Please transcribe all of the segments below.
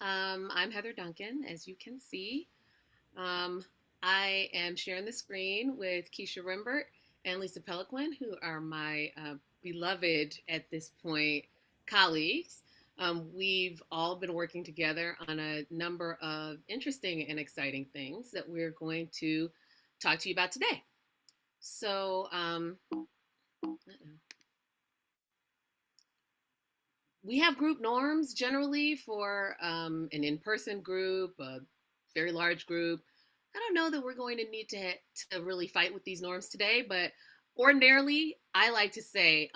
I'm Heather Duncan, as you can see. Um, I am sharing the screen with Keisha Rimbert and Lisa Peliquin, who are my beloved at this point colleagues. We've all been working together on a number of interesting and exciting things that we're going to talk to you about today. So, we have group norms generally for an in-person group, a very large group. I don't know that we're going to need to really fight with these norms today, but ordinarily I like to say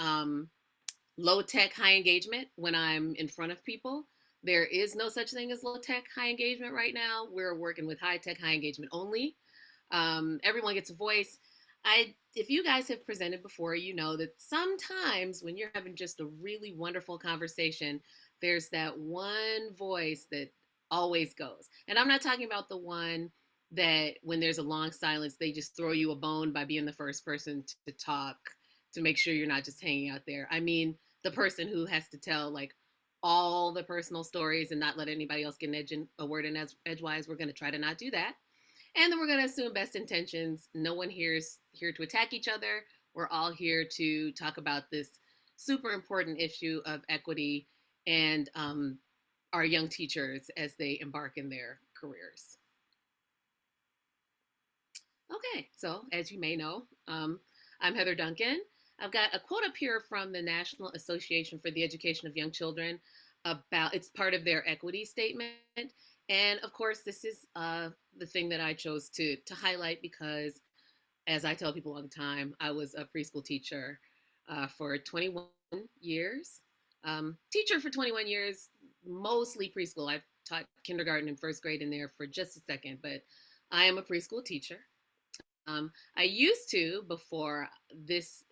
low tech, high engagement when I'm in front of people. There is no such thing as low tech, high engagement right now. We're working with high tech, high engagement only. Everyone gets a voice. If you guys have presented before, you know that sometimes when you're having just a really wonderful conversation, there's that one voice that always goes. And I'm not talking about the one that when there's a long silence, they just throw you a bone by being the first person to talk to make sure you're not just hanging out there. I mean, the person who has to tell like all the personal stories and not let anybody else get a word in edgewise. We're going to try to not do that. And then we're going to assume best intentions. No one here is here to attack each other. We're all here to talk about this super important issue of equity and our young teachers as they embark in their careers. Okay, so as you may know, I'm Heather Duncan. I've got a quote up here from the National Association for the Education of Young Children about it's part of their equity statement. And of course, this is the thing that I chose to highlight because, as I tell people all the time, I was a preschool teacher for 21 years. Teacher for 21 years, mostly preschool. I've taught kindergarten and first grade in there for just a second, but I am a preschool teacher. I used to, before this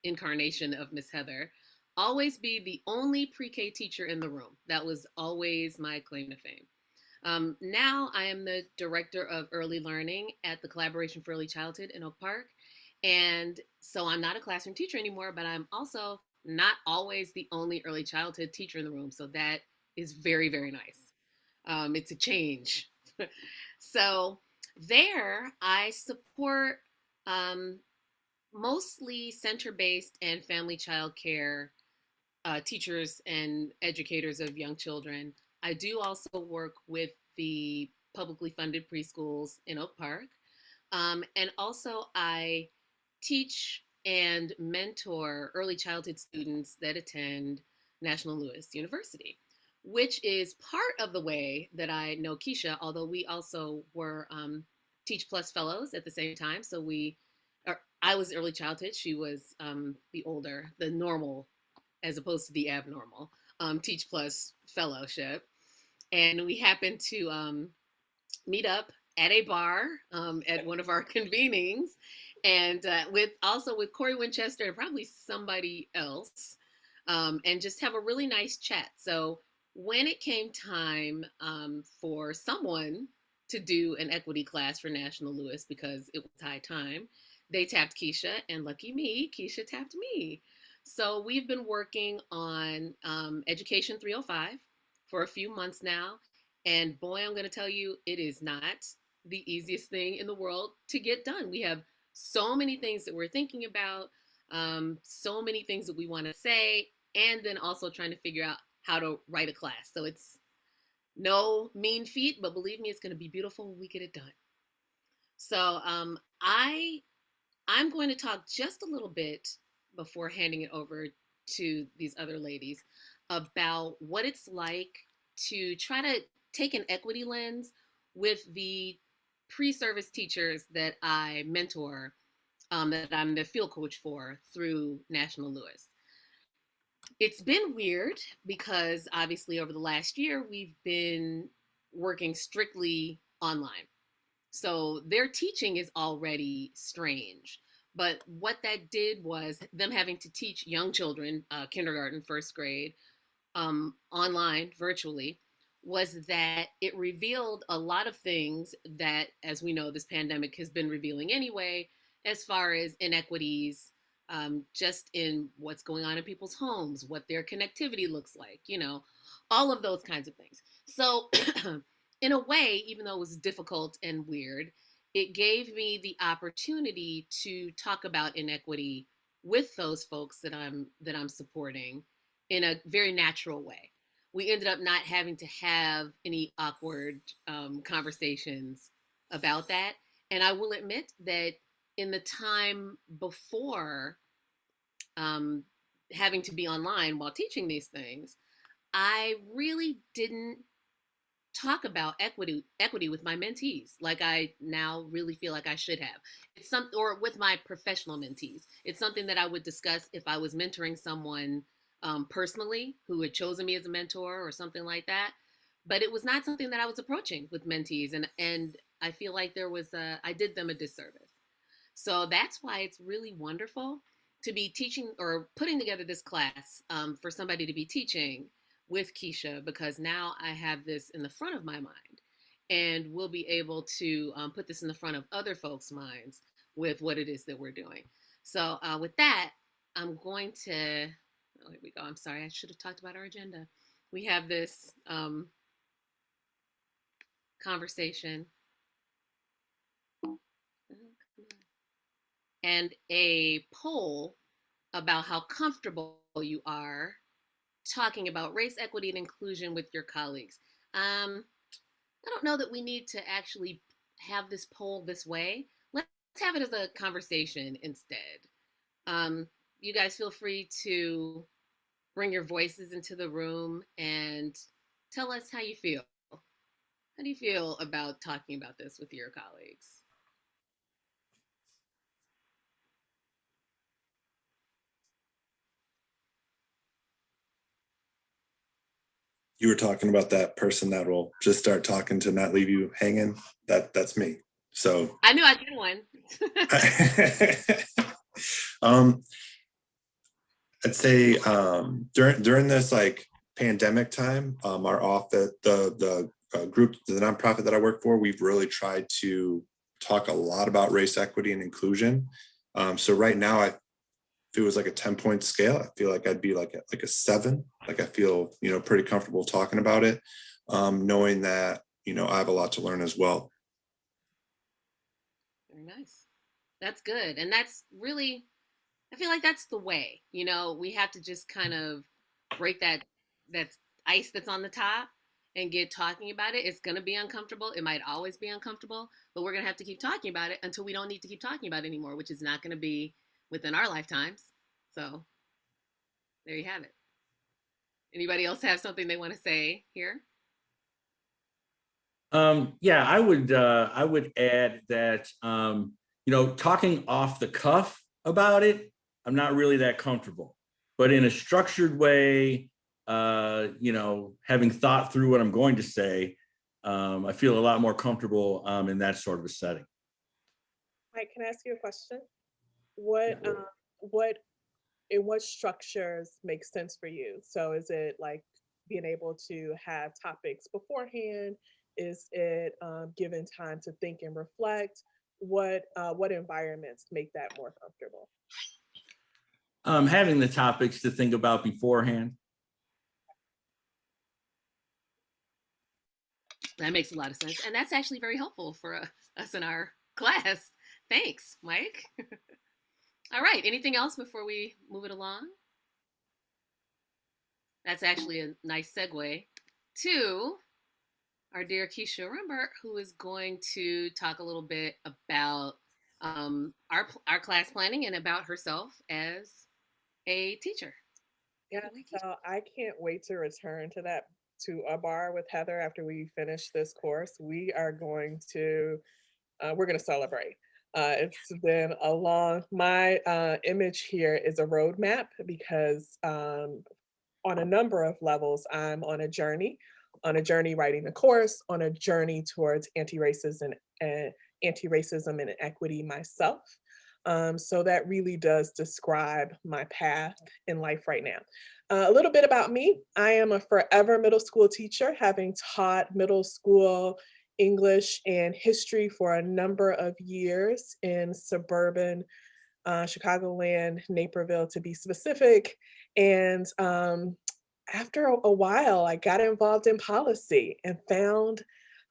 incarnation of Miss Heather, always be the only pre-K teacher in the room. That was always my claim to fame. Now I am the director of early learning at the Collaboration for Early Childhood in Oak Park. And so I'm not a classroom teacher anymore, but I'm also not always the only early childhood teacher in the room. So that is very, very nice. It's a change. So there I support um, mostly center-based and family child care teachers and educators of young children. I do also work with the publicly funded preschools in Oak Park. And also, I teach and mentor early childhood students that attend National Louis University, which is part of the way that I know Keisha, although we also were Teach Plus fellows at the same time. So I was early childhood, she was the normal as opposed to the abnormal Teach Plus fellowship. And we happened to meet up at a bar at one of our convenings, and with Corey Winchester and probably somebody else, and just have a really nice chat. So when it came time for someone to do an equity class for National Louis because it was high time, they tapped Keisha, and lucky me, Keisha tapped me. So we've been working on Education 305 for a few months now. And boy, I'm going to tell you, it is not the easiest thing in the world to get done. We have so many things that we're thinking about, so many things that we want to say, and then also trying to figure out how to write a class. So it's no mean feat, but believe me, it's going to be beautiful when we get it done. So I'm going to talk just a little bit before handing it over to these other ladies about what it's like to try to take an equity lens with the pre-service teachers that I mentor, that I'm the field coach for through National Louis. It's been weird because obviously over the last year, we've been working strictly online. So their teaching is already strange. But what that did was them having to teach young children, kindergarten, first grade, online, virtually, was that it revealed a lot of things that, as we know, this pandemic has been revealing anyway, as far as inequities, just in what's going on in people's homes, what their connectivity looks like, all of those kinds of things. So, in a way, even though it was difficult and weird, it gave me the opportunity to talk about inequity with those folks that I'm supporting in a very natural way. We ended up not having to have any awkward conversations about that. And I will admit that in the time before um, having to be online while teaching these things, I really didn't talk about equity with my mentees like I now really feel like I should have. It's some or with my professional mentees. It's something that I would discuss if I was mentoring someone personally who had chosen me as a mentor or something like that. But it was not something that I was approaching with mentees, and I feel like I did them a disservice. So that's why it's really wonderful to be teaching or putting together this class for somebody to be teaching with Keisha, because now I have this in the front of my mind and we'll be able to put this in the front of other folks' minds with what it is that we're doing. So with that, I'm going to, oh, here we go. I'm sorry, I should have talked about our agenda. We have this conversation and a poll about how comfortable you are talking about race, equity, and inclusion with your colleagues. I don't know that we need to actually have this poll this way. Let's have it as a conversation instead. You guys feel free to bring your voices into the room and tell us how you feel. How do you feel about talking about this with your colleagues? You were talking about that person that will just start talking to not leave you hanging. That's me. So I knew I'd get one. um, I'd say during this like pandemic time, our office, the group, the nonprofit that I work for, we've really tried to talk a lot about race, equity, and inclusion. So right now, if it was like a 10-point scale, I feel like I'd be like a 7. Like I feel pretty comfortable talking about it, knowing that I have a lot to learn as well. Very nice. That's good. And that's really, I feel like that's the way. We have to just kind of break that ice that's on the top and get talking about it. It's going to be uncomfortable. It might always be uncomfortable, but we're going to have to keep talking about it until we don't need to keep talking about it anymore, which is not going to be within our lifetimes. So there you have it. Anybody else have something they want to say here? Yeah, I would add that talking off the cuff about it, I'm not really that comfortable. But in a structured way, having thought through what I'm going to say, I feel a lot more comfortable in that sort of a setting. Mike, can I ask you a question? What what in what structures make sense for you? So is it like being able to have topics beforehand? Is it given time to think and reflect? What environments make that more comfortable? Having the topics to think about beforehand. That makes a lot of sense. And that's actually very helpful for us in our class. Thanks, Mike. All right. Anything else before we move it along? That's actually a nice segue to our dear Keisha Rimbert, who is going to talk a little bit about our class planning and about herself as a teacher. Yeah, so I can't wait to return to a bar with Heather after we finish this course. We're going to celebrate. It's been a long, my image here is a roadmap because on a number of levels, I'm on a journey writing the course, on a journey towards anti-racism and equity myself. So that really does describe my path in life right now. A little bit about me. I am a forever middle school teacher, having taught middle school English and history for a number of years in suburban Chicagoland, Naperville to be specific. And after a while, I got involved in policy and found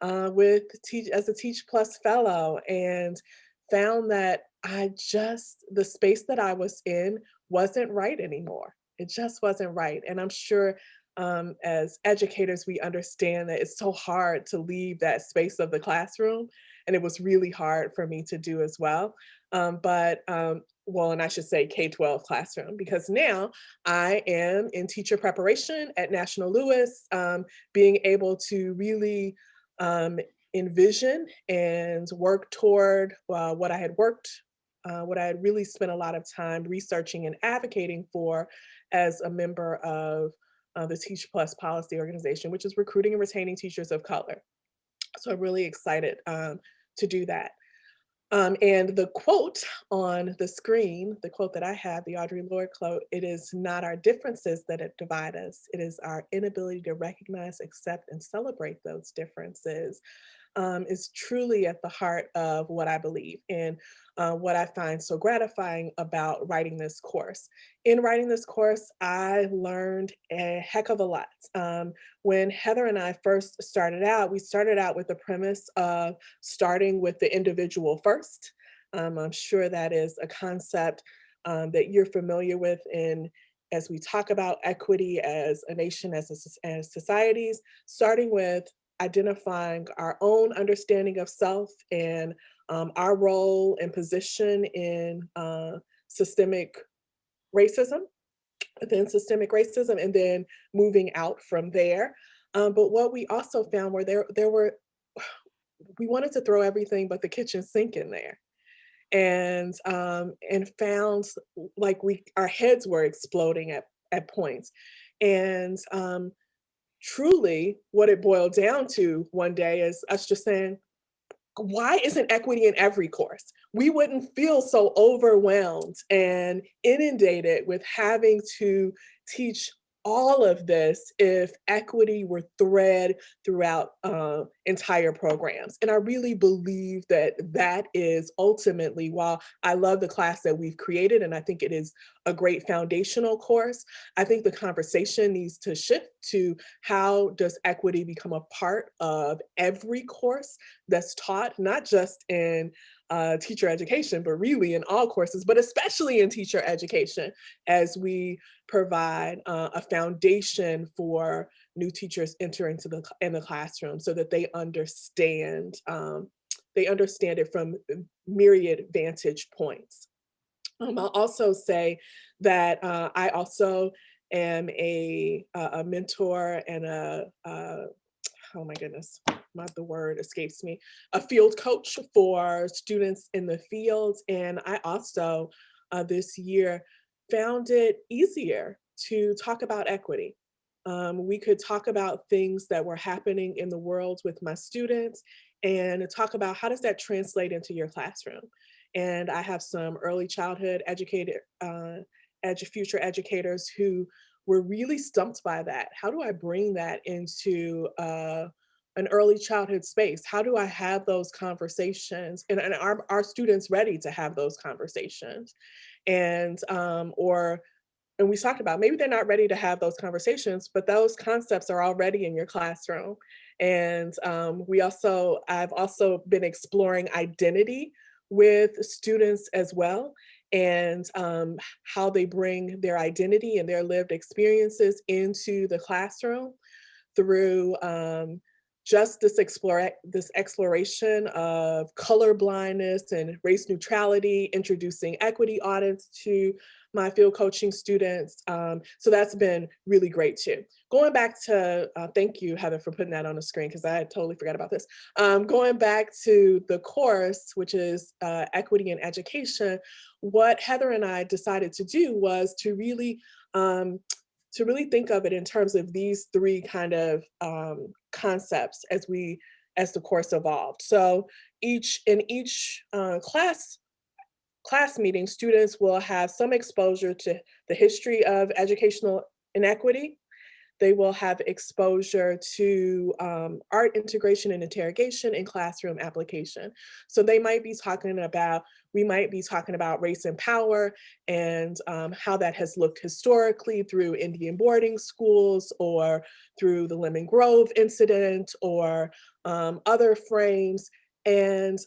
with teach as a Teach Plus fellow, and found that the space that I was in wasn't right anymore. It just wasn't right. And I'm sure as educators, we understand that it's so hard to leave that space of the classroom. And it was really hard for me to do as well. Well, and I should say K-12 classroom, because now I am in teacher preparation at National Louis, being able to really um, envision and work toward what I had really spent a lot of time researching and advocating for as a member of the Teach Plus policy organization, which is recruiting and retaining teachers of color. So I'm really excited to do that. And the quote on the screen, the quote that I have, the Audre Lorde quote, "It is not our differences that divide us, it is our inability to recognize, accept, and celebrate those differences," is truly at the heart of what I believe and what I find so gratifying about writing this course. In writing this course, I learned a heck of a lot. When Heather and I first started out, we started out with the premise of starting with the individual first. I'm sure that is a concept that you're familiar with in as we talk about equity as a nation, as societies, starting with identifying our own understanding of self and our role and position in systemic racism, within systemic racism, and then moving out from there. But what we also found were there were we wanted to throw everything but the kitchen sink in there, and found like we our heads were exploding at points, and truly what it boiled down to one day is us just saying, why isn't equity in every course? We wouldn't feel so overwhelmed and inundated with having to teach all of this if equity were thread throughout entire programs. And I really believe that that is ultimately, while I love the class that we've created, and I think it is a great foundational course, I think the conversation needs to shift to how does equity become a part of every course that's taught, not just in teacher education, but really in all courses, but especially in teacher education, as we provide a foundation for new teachers entering in the classroom, so that they understand it from myriad vantage points. I'll also say that I also am a mentor and oh my goodness, the word escapes me, a field coach for students in the field. And I also this year found it easier to talk about equity. We could talk about things that were happening in the world with my students and talk about how does that translate into your classroom. And I have some early childhood future educators who were really stumped by that. How do I bring that into an early childhood space? How do I have those conversations? And are students ready to have those conversations? And and we talked about maybe they're not ready to have those conversations, but those concepts are already in your classroom. And I've also been exploring identity with students as well, and how they bring their identity and their lived experiences into the classroom through just this exploration of color blindness and race neutrality, introducing equity audits to my field coaching students. So that's been really great too. Going back to, thank you, Heather, for putting that on the screen, because I totally forgot about this. Going back to the course, which is Equity in Education, what Heather and I decided to do was to really think of it in terms of these three kind of concepts as the course evolved. So in each class meeting, students will have some exposure to the history of educational inequity. they will have exposure to art integration and interrogation in classroom application. So we might be talking about race and power and how that has looked historically through Indian boarding schools or through the Lemon Grove incident or other frames. And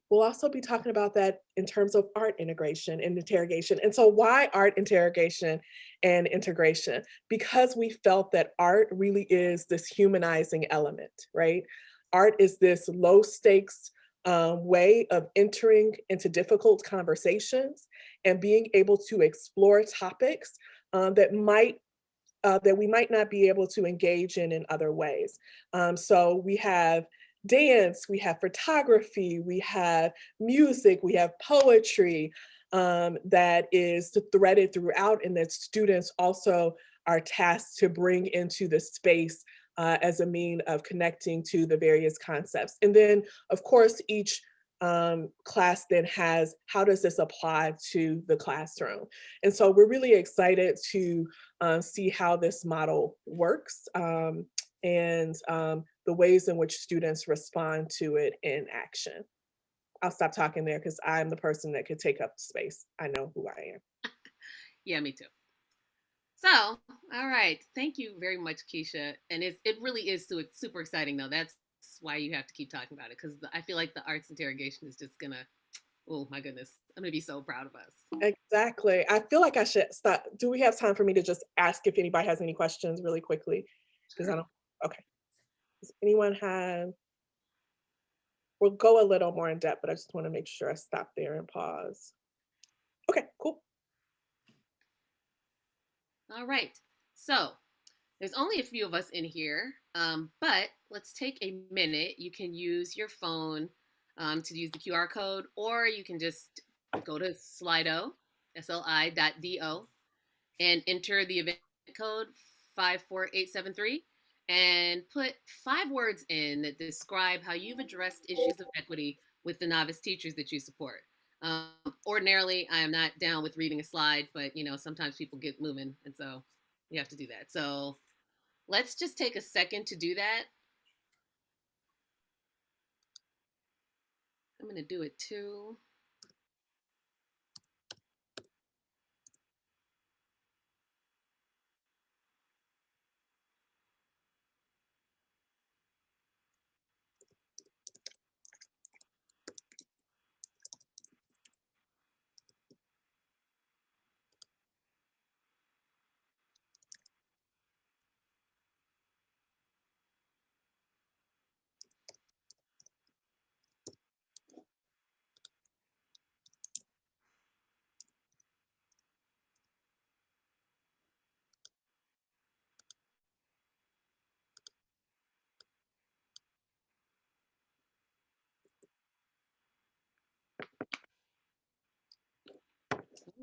we'll also be talking about that in terms of art integration and interrogation. And so why art interrogation and integration? Because we felt that art really is this humanizing element, right? Art is this low stakes way of entering into difficult conversations and being able to explore topics that we might not be able to engage in other ways. So we have dance, we have photography, we have music, we have poetry that is threaded throughout, and that students also are tasked to bring into the space as a mean of connecting to the various concepts. And then, of course, each class then has, how does this apply to the classroom? And so we're really excited to see how this model works and the ways in which students respond to it in action. I'll stop talking there because I'm the person that could take up space. I know who I am. Yeah, me too. So, all right. Thank you very much, Keisha. And it really is super exciting, though. That's why you have to keep talking about it, because I feel like the arts interrogation is just going to, oh my goodness, I'm going to be so proud of us. Exactly. I feel like I should stop. Do we have time for me to just ask if anybody has any questions really quickly? Because I don't, okay. Does anyone have, we'll go a little more in depth, but I just want to make sure I stop there and pause. Okay, cool. All right. So, there's only a few of us in here, but let's take a minute. You can use your phone to use the QR code, or you can just go to Slido, sli.do, and enter the event code 54873 and put 5 words in that describe how you've addressed issues of equity with the novice teachers that you support. Ordinarily, I am not down with reading a slide, but sometimes people get moving, and so you have to do that. So let's just take a second to do that. I'm going to do it too.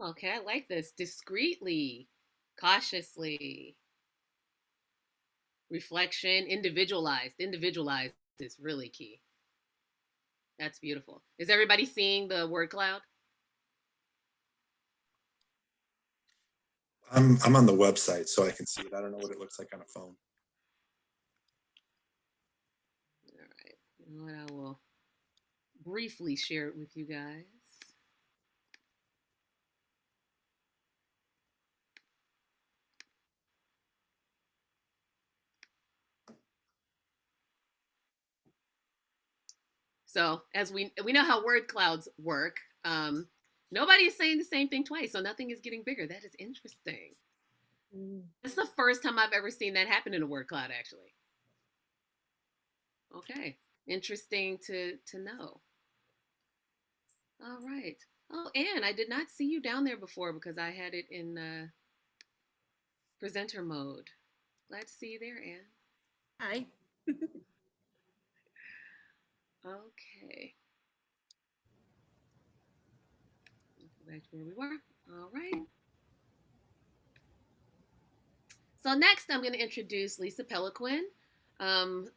Okay, I like this. Discreetly, cautiously, reflection, individualized. Individualized is really key. That's beautiful. Is everybody seeing the word cloud? I'm on the website, so I can see it. I don't know what it looks like on a phone. All right. You know what? I will briefly share it with you guys. So as we know how word clouds work, nobody is saying the same thing twice, so nothing is getting bigger. That is interesting. It's the first time I've ever seen that happen in a word cloud, actually. Okay, interesting to know. All right. Oh, Anne, I did not see you down there before because I had it in presenter mode. Glad to see you there, Anne. Hi. Okay. Go back to where we were. All right. So next, I'm going to introduce Lisa Peliquin.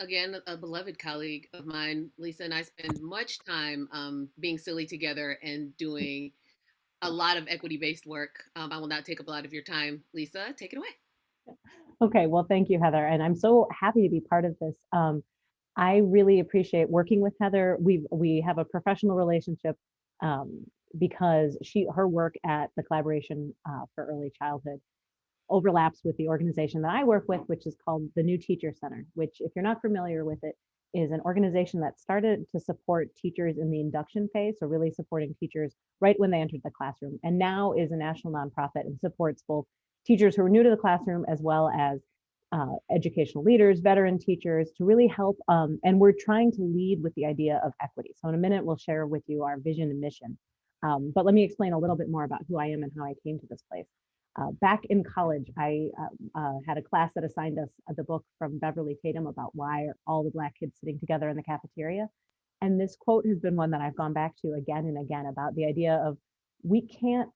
Again, a beloved colleague of mine. Lisa and I spend much time being silly together and doing a lot of equity-based work. I will not take up a lot of your time. Lisa, take it away. Okay, well, thank you, Heather. And I'm so happy to be part of this. I really appreciate working with Heather. We have a professional relationship um, because her work at the Collaboration for Early Childhood overlaps with the organization that I work with, which is called the New Teacher Center, which, if you're not familiar with it, is an organization that started to support teachers in the induction phase, so really supporting teachers right when they entered the classroom, and now is a national nonprofit and supports both teachers who are new to the classroom as well as educational leaders, veteran teachers, to really help. And we're trying to lead with the idea of equity. So in a minute, we'll share with you our vision and mission. But let me explain a little bit more about who I am and how I came to this place. Back in college, I had a class that assigned us the book from Beverly Tatum about why are all the Black kids sitting together in the cafeteria. And this quote has been one that I've gone back to again and again about the idea of we can't,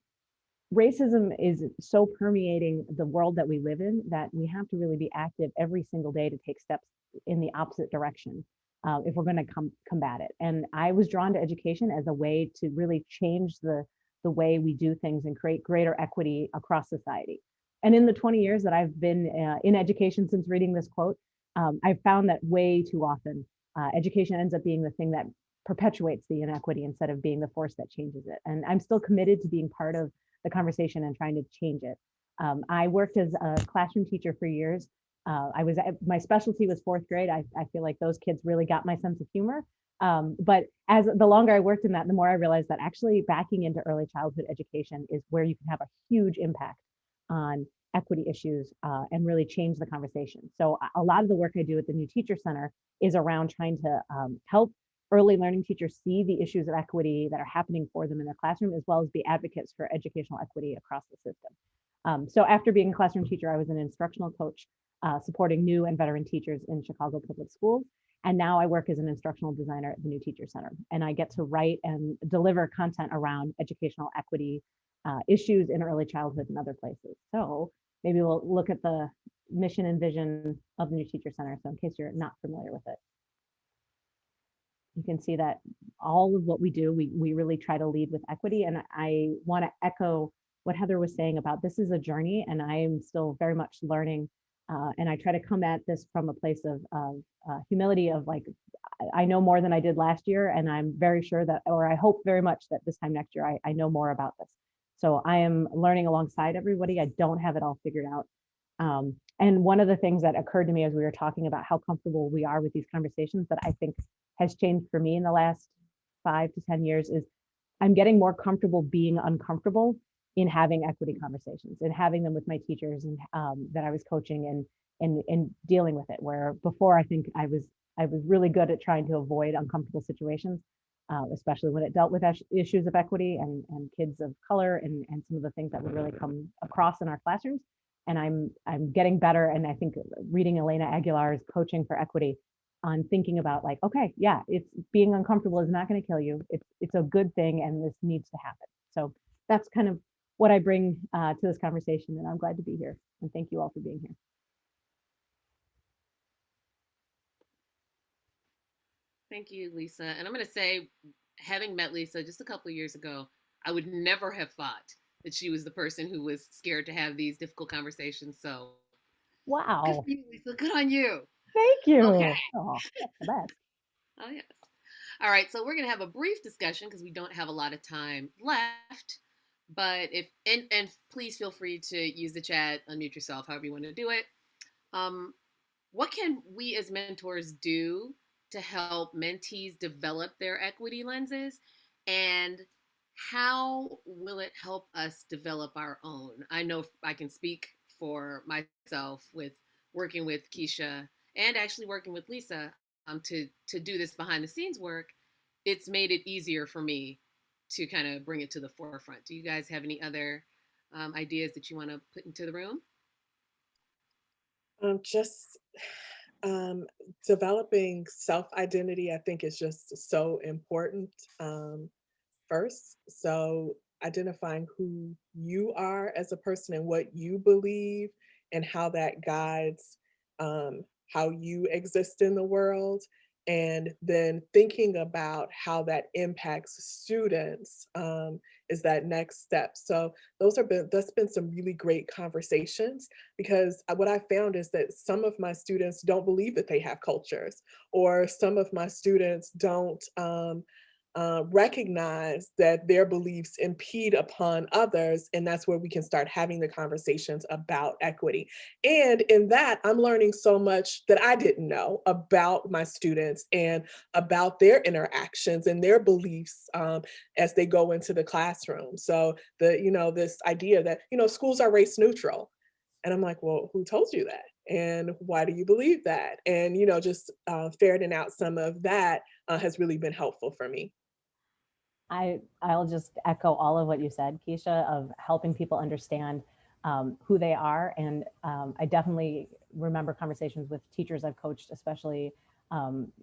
racism is so permeating the world that we live in that we have to really be active every single day to take steps in the opposite direction if we're going to combat it. And I was drawn to education as a way to really change the way we do things and create greater equity across society. And in the 20 years that I've been in education since reading this quote, I've found that way too often education ends up being the thing that perpetuates the inequity instead of being the force that changes it. And I'm still committed to being part of the conversation and trying to change it. I worked as a classroom teacher for years. My specialty was fourth grade. I feel like those kids really got my sense of humor. But as the longer I worked in that, the more I realized that actually backing into early childhood education is where you can have a huge impact on equity issues and really change the conversation. So a lot of the work I do at the New Teacher Center is around trying to help early learning teachers see the issues of equity that are happening for them in their classroom, as well as be advocates for educational equity across the system. So after being a classroom teacher, I was an instructional coach supporting new and veteran teachers in Chicago public schools. And now I work as an instructional designer at the New Teacher Center. And I get to write and deliver content around educational equity issues in early childhood and other places. So maybe we'll look at the mission and vision of the New Teacher Center. So in case you're not familiar with it, you can see that all of what we do, we really try to lead with equity. And I want to echo what Heather was saying about this is a journey, and I am still very much learning. And I try to come at this from a place of humility of like, I know more than I did last year, and I'm very sure that, or I hope very much that this time next year, I know more about this. So I am learning alongside everybody. I don't have it all figured out. And one of the things that occurred to me as we were talking about how comfortable we are with these conversations that I think has changed for me in the last 5 to 10 years is I'm getting more comfortable being uncomfortable in having equity conversations and having them with my teachers and that I was coaching and dealing with it. Where before I think I was really good at trying to avoid uncomfortable situations, especially when it dealt with issues of equity and kids of color and some of the things that would really come across in our classrooms. And I'm getting better. And I think reading Elena Aguilar's Coaching for Equity on thinking about like, okay, yeah, it's being uncomfortable is not going to kill you. It's a good thing, and this needs to happen. So that's kind of what I bring to this conversation, and I'm glad to be here. And thank you all for being here. Thank you, Lisa. And I'm going to say, having met Lisa just a couple of years ago, I would never have thought that she was the person who was scared to have these difficult conversations. So good Wow. for you, Lisa. Good on you. Thank you. Okay. Oh, that's the best. Oh, yes. All right. So we're going to have a brief discussion because we don't have a lot of time left. But and please feel free to use the chat, unmute yourself, however you want to do it. What can we as mentors do to help mentees develop their equity lenses? And how will it help us develop our own? I know I can speak for myself with working with Keisha and actually working with Lisa to do this behind the scenes work. It's made it easier for me to kind of bring it to the forefront. Do you guys have any other ideas that you want to put into the room? Just developing self-identity, I think, is just so important first. So identifying who you are as a person and what you believe and how that guides how you exist in the world. and then thinking about how that impacts students is that next step. So that's been some really great conversations, because what I found is that some of my students don't believe that they have cultures, or some of my students don't recognize that their beliefs impede upon others. And that's where we can start having the conversations about equity. And in that, I'm learning so much that I didn't know about my students and about their interactions and their beliefs as they go into the classroom. So this idea that, schools are race neutral. And I'm like, well, who told you that? And why do you believe that? And, just ferreting out some of that has really been helpful for me. I'll just echo all of what you said, Keisha, of helping people understand who they are. And I definitely remember conversations with teachers I've coached, especially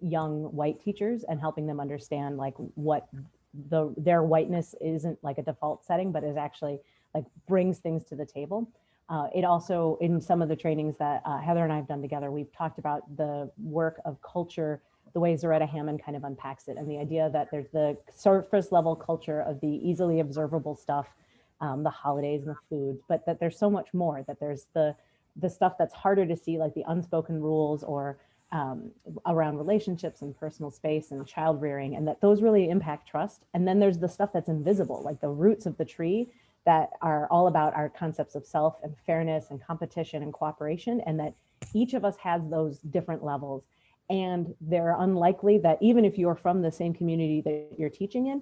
young white teachers, and helping them understand like what their whiteness isn't like a default setting, but is actually like brings things to the table. It also, in some of the trainings that Heather and I have done together, we've talked about the work of culture, the way Zaretta Hammond kind of unpacks it, and the idea that there's the surface level culture of the easily observable stuff, the holidays and the foods, but that there's so much more, that there's the stuff that's harder to see, like the unspoken rules or around relationships and personal space and child rearing, and that those really impact trust. And then there's the stuff that's invisible, like the roots of the tree that are all about our concepts of self and fairness and competition and cooperation, and that each of us has those different levels. And they're unlikely that even if you're from the same community that you're teaching in,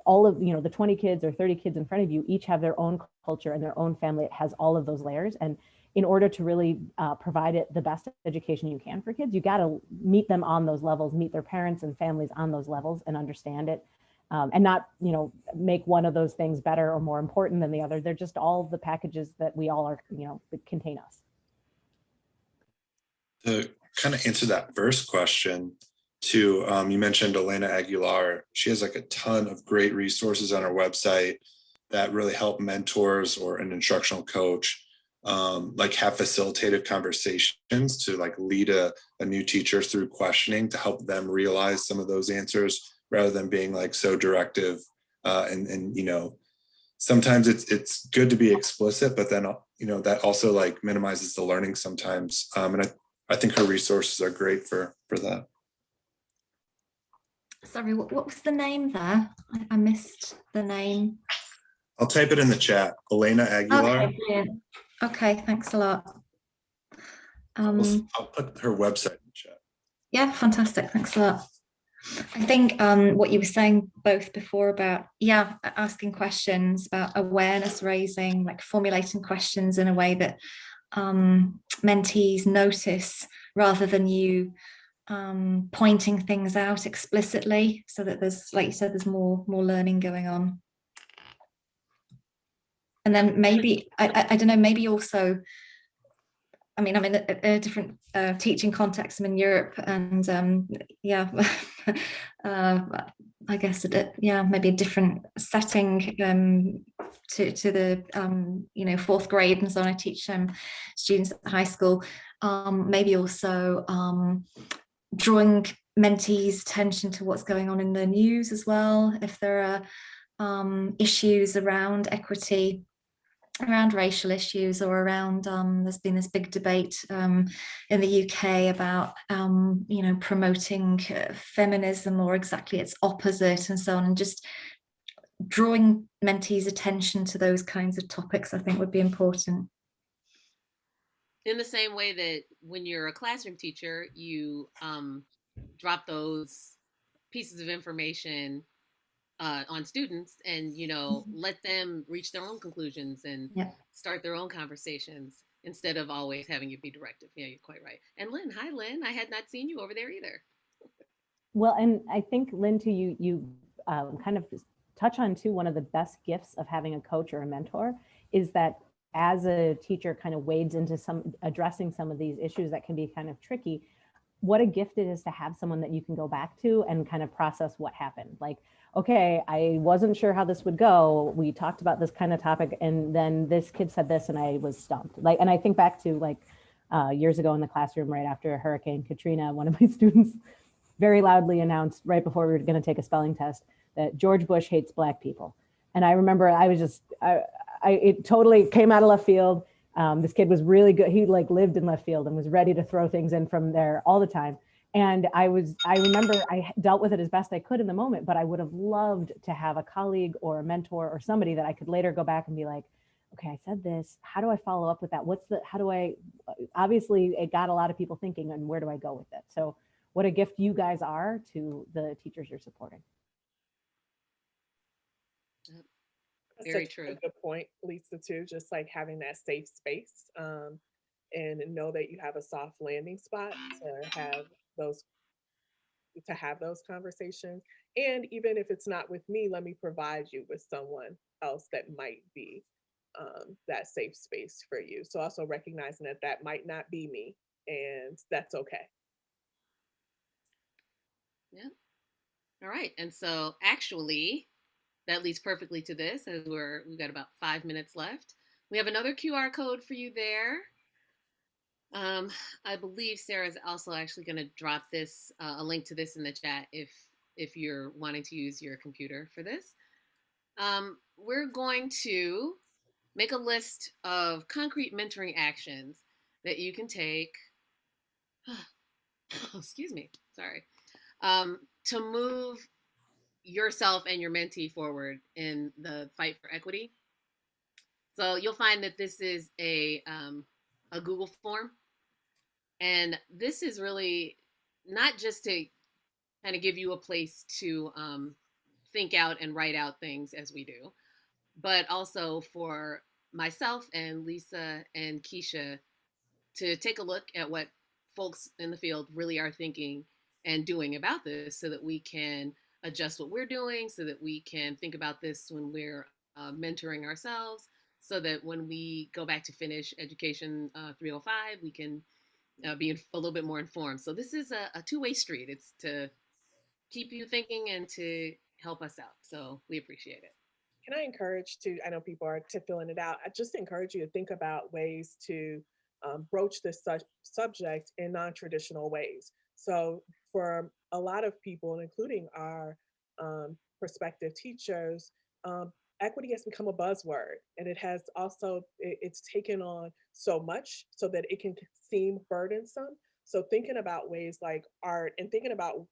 all of the 20 kids or 30 kids in front of you each have their own culture and their own family. It has all of those layers. And in order to really provide it the best education you can for kids, you got to meet them on those levels, meet their parents and families on those levels, and understand it. And not, make one of those things better or more important than the other. They're just all the packages that we all are, that contain us. To kind of answer that first question too, you mentioned Elena Aguilar. She has like a ton of great resources on her website that really help mentors or an instructional coach like have facilitative conversations to like lead a new teacher through questioning to help them realize some of those answers rather than being like so directive. And sometimes it's good to be explicit, but then that also like minimizes the learning sometimes. And I think her resources are great for that. Sorry, what was the name there? I missed the name. I'll type it in the chat. Elena Aguilar. Okay, brilliant. Okay, thanks a lot. I'll put her website in the chat. Yeah, fantastic. Thanks a lot. I think what you were saying both before about, asking questions, about awareness raising, like formulating questions in a way that mentees notice rather than you pointing things out explicitly, so that there's, like you said, there's more learning going on. And then maybe, I don't know, maybe also, I mean, I'm in a different teaching context. I'm in Europe, and I guess maybe a different setting to the fourth grade and so on. I teach students at high school. Maybe also drawing mentees' attention to what's going on in the news as well. If there are issues around equity, around racial issues, or around there's been this big debate in the UK about promoting feminism or exactly its opposite and so on, and just drawing mentees' attention to those kinds of topics I think would be important. In the same way that when you're a classroom teacher, you drop those pieces of information on students and, let them reach their own conclusions and start their own conversations instead of always having you be directive. Yeah, you're quite right. And Lynn, hi, Lynn. I had not seen you over there either. Well, and I think, Lynn, too, you kind of touch on, too, one of the best gifts of having a coach or a mentor is that as a teacher kind of wades into addressing some of these issues that can be kind of tricky, what a gift it is to have someone that you can go back to and kind of process what happened. Like, okay, I wasn't sure how this would go. We talked about this kind of topic, and then this kid said this and I was stumped. Like, and I think back to years ago in the classroom right after Hurricane Katrina, one of my students very loudly announced right before we were going to take a spelling test that George Bush hates Black people. And I remember I was just, it totally came out of left field. This kid was really good. He like lived in left field and was ready to throw things in from there all the time. And I remember I dealt with it as best I could in the moment, but I would have loved to have a colleague or a mentor or somebody that I could later go back and be like, okay, I said this, how do I follow up with that? Obviously it got a lot of people thinking, and where do I go with it? So what a gift you guys are to the teachers you're supporting. That's Very such true. a good point, Lisa, too, just like having that safe space, and know that you have a soft landing spot those to have those conversations. And even if it's not with me, let me provide you with someone else that might be that safe space for you. So also recognizing that that might not be me, and that's okay. Yeah. All right. And so actually, that leads perfectly to this, as we've got about 5 minutes left. We have another QR code for you there. I believe Sarah's also actually going to drop this a link to this in the chat if you're wanting to use your computer for this. We're going to make a list of concrete mentoring actions that you can take. Excuse me, sorry. To move yourself and your mentee forward in the fight for equity. So you'll find that this is a Google form. And this is really not just to kind of give you a place to think out and write out things as we do, but also for myself and Lisa and Keisha to take a look at what folks in the field really are thinking and doing about this, so that we can adjust what we're doing, so that we can think about this when we're mentoring ourselves, so that when we go back to finish Education 305, we can be a little bit more informed. So this is a two-way street. It's to keep you thinking and to help us out. So we appreciate it. Can I encourage I know people are filling it out. I just encourage you to think about ways to broach this subject in non-traditional ways. So for a lot of people, including our prospective teachers, equity has become a buzzword, and it's taken on so much so that it can seem burdensome. So thinking about ways like art and thinking about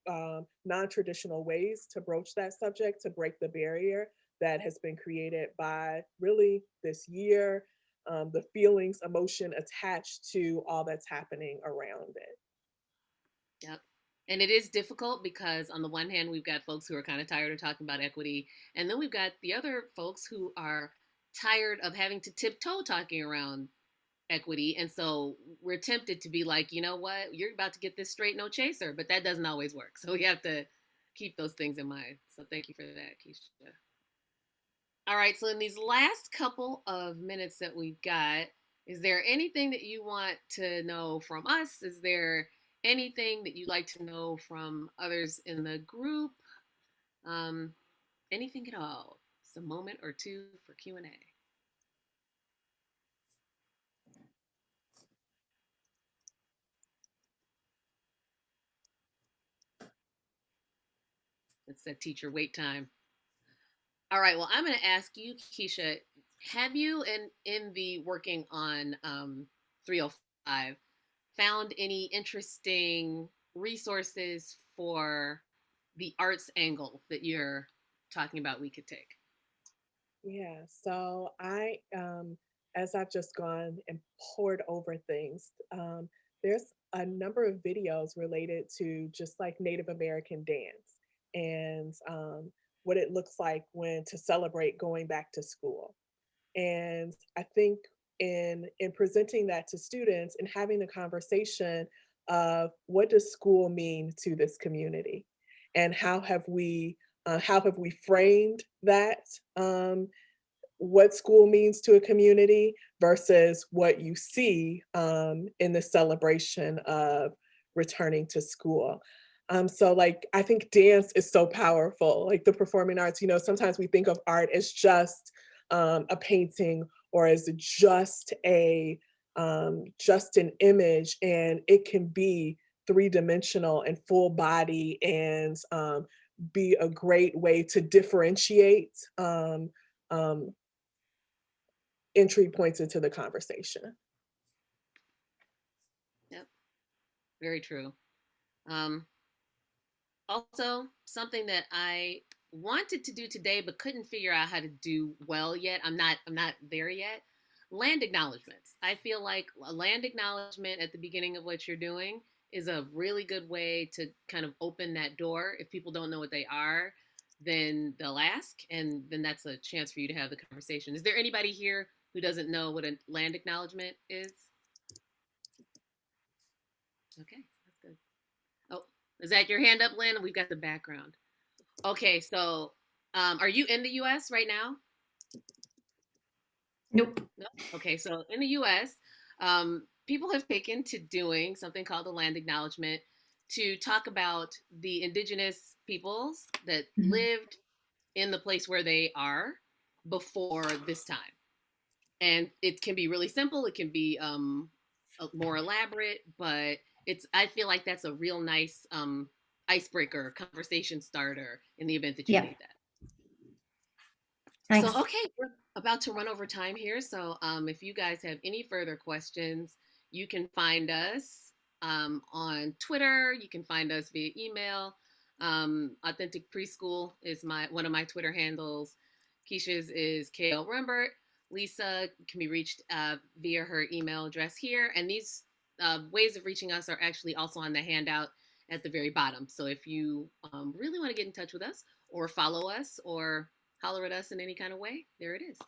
non-traditional ways to broach that subject, to break the barrier that has been created by really this year, the feelings, emotion attached to all that's happening around it. Yep. And it is difficult because on the one hand, we've got folks who are kind of tired of talking about equity. And then we've got the other folks who are tired of having to tiptoe talking around equity. And so we're tempted to be like, you know what, you're about to get this straight, no chaser, but that doesn't always work. So we have to keep those things in mind. So thank you for that, Keisha. All right, so in these last couple of minutes that we've got, is there anything that you want to know from us? Is there anything that you'd like to know from others in the group? Anything at all? It's a moment or two for Q&A. It's that teacher wait time. All right, well, I'm going to ask you, Keisha, have you in the working on 305 found any interesting resources for the arts angle that you're talking about we could take? Yeah, so as I've just gone and poured over things, there's a number of videos related to just like Native American dance and what it looks like to celebrate going back to school. And I think in presenting that to students and having the conversation of what does school mean to this community, and how have we framed that, what school means to a community versus what you see in the celebration of returning to school. So like, I think dance is so powerful, like the performing arts, sometimes we think of art as just a painting or as just an image, and it can be three-dimensional and full body, and be a great way to differentiate um, entry points into the conversation. Yep, very true. Um, Also, something that I wanted to do today but couldn't figure out how to do well yet. I'm not there yet. Land acknowledgments. I feel like a land acknowledgement at the beginning of what you're doing is a really good way to kind of open that door. If people don't know what they are, then they'll ask, and then that's a chance for you to have the conversation. Is there anybody here who doesn't know what a land acknowledgement is? Okay, that's good. Oh, is that your hand up, Lynn? We've got the background. Okay, so are you in the US right now? Nope. No? Okay, so in the US, people have taken to doing something called the land acknowledgement to talk about the indigenous peoples that Mhm. lived in the place where they are before this time. And it can be really simple, it can be more elaborate, but I feel like that's a real nice icebreaker, conversation starter in the event that you Yeah. need that. Thanks. So, okay, we're about to run over time here. So, if you guys have any further questions, you can find us on Twitter. You can find us via email. Authentic Preschool is one of my Twitter handles. Keisha's is KL Rembert. Lisa can be reached via her email address here. And these ways of reaching us are actually also on the handout at the very bottom. So if you really want to get in touch with us or follow us or holler at us in any kind of way, there it is.